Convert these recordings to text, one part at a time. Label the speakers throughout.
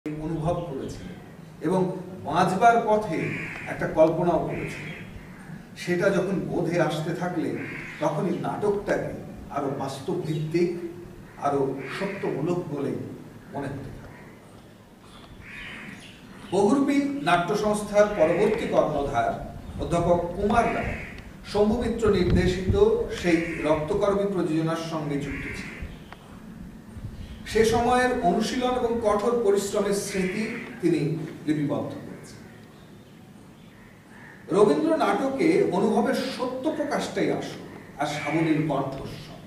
Speaker 1: অনুভব করেছিলেন এবং বাঁচবার পথে একটা কল্পনাও করেছিলেন। সেটা যখন বোধে আসতে থাকলে তখনই নাটকটাকে আরো বাস্তব ভিত্তিক, আরো সত্যমূলক বলে মনে হতে থাকে। বহুরূপী নাট্য সংস্থার পরবর্তী কর্ণধার অধ্যাপক কুমার রায় শম্ভু মিত্র নির্দেশিত সেই রক্তকরবী প্রযোজনার সঙ্গে যুক্ত ছিলেন। সে সময়ের অনুশীলন এবং কঠোর পরিশ্রমের স্মৃতি তিনি লিপিবদ্ধ করেছেন। রবীন্দ্র নাটকে অনুভবের সত্য প্রকাশটাই আসল আর সাবলীল কণ্ঠস্বর,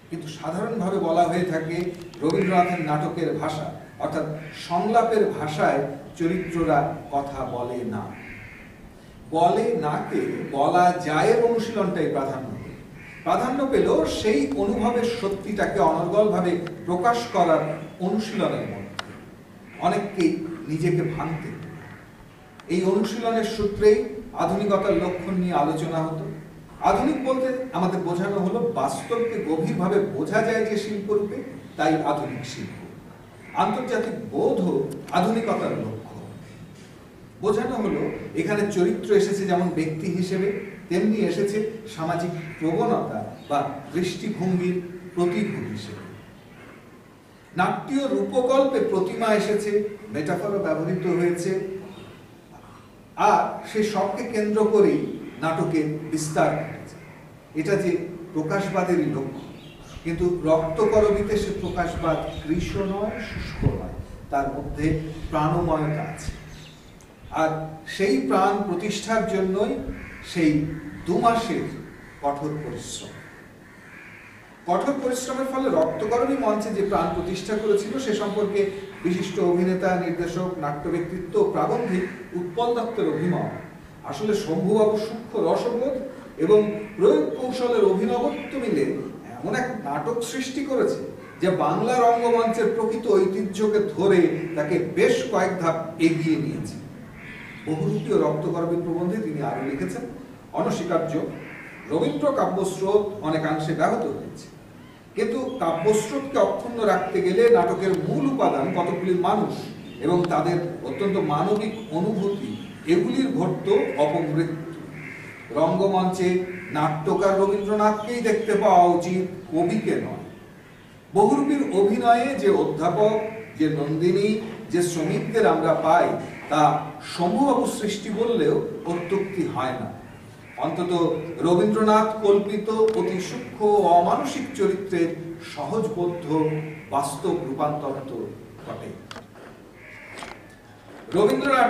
Speaker 1: কিন্তু সাধারণভাবে বলা হয়ে থাকে রবীন্দ্রনাথের নাটকের ভাষা অর্থাৎ সংলাপের ভাষায় চরিত্ররা কথা বলে না। বলে নাকে বলা যায়ের অনুশীলনটাই প্রাধান্য পেল সেই অনুভবের সত্যিটাকে অনর্গলভাবে প্রকাশ করার অনুশীলনের মধ্যে অনেককেই নিজেকে ভাঙতে। এই অনুশীলনের সূত্রেই আধুনিকতার লক্ষণ নিয়ে আলোচনা হতো। আধুনিক বলতে আমাদের বোঝানো হলো বাস্তবকে গভীরভাবে বোঝা যায় যে শিল্পরূপে, তাই আধুনিক শিল্প। আন্তর্জাতিক বোধও আধুনিকতার লক্ষ্য। বোঝানো হলো এখানে চরিত্র এসেছে যেমন ব্যক্তি হিসেবে, তেমনি এসেছে সামাজিক প্রবণতা বা দৃষ্টিভঙ্গির প্রতীক হিসেবে। নাট্যীয় রূপকল্পে প্রতিমা এসেছে, মেটাফরও ব্যবহৃত হয়েছে, আর সে সবকে কেন্দ্র করেই নাটকের বিস্তার ঘটেছে। এটা যে প্রকাশবাদেরই লক্ষ্য, কিন্তু রক্তকরবীতে সে প্রকাশবাদ কৃশ নয়, শুষ্ক নয়, তার মধ্যে প্রাণময়তা আছে। আর সেই প্রাণ প্রতিষ্ঠার জন্যই সেই 2 মাসের কঠোর পরিশ্রমের ফলে রক্তকরবী মঞ্চে যে প্রাণ প্রতিষ্ঠা করেছিল সে সম্পর্কে বিশিষ্ট অভিনেতা, নির্দেশক, নাট্য ব্যক্তিত্ব, প্রাবন্ধিক উৎপল দত্তের অভিমত। আসলে শম্ভুবাবু সূক্ষ্ম রসবোধ এবং প্রয়োগ কৌশলের অভিনবত্ব মিলে এমন এক নাটক সৃষ্টি করেছে যে বাংলা রঙ্গমঞ্চের প্রকৃত ঐতিহ্যকে ধরে তাকে বেশ কয়েক ধাপ এগিয়ে নিয়েছে। বহুরূপী ও রক্তকরবী প্রবন্ধে তিনি আরো লিখেছেন, অনস্বীকার্য রবীন্দ্র কাব্যস্রোত অনেকাংশে ব্যাহত হয়েছে, কিন্তু কাব্যস্রোতকে অক্ষুণ্ণ রাখতে গেলে নাটকের মূল উপাদান কতগুলি মানুষ এবং তাদের অত্যন্ত মানবিক অনুভূতি, এগুলির ঘটত অপমৃত্যু। রঙ্গমঞ্চে নাট্যকার রবীন্দ্রনাথকেই দেখতে পাওয়া উচিত, কবিকে নয়। বহুরূপীর অভিনয়ে যে অধ্যাপক, যে নন্দিনী, যে শ্রমিকদের আমরা পাই তা শম্ভুবাবু সৃষ্টি বললেও অত্যুক্তি হয় না। অন্তত রবীন্দ্রনাথ কল্পিত অতি সূক্ষ্ম অমানসিক চরিত্রের সহজবোধ্য বাস্তব রূপান্তর ঘটে। রবীন্দ্রনাথ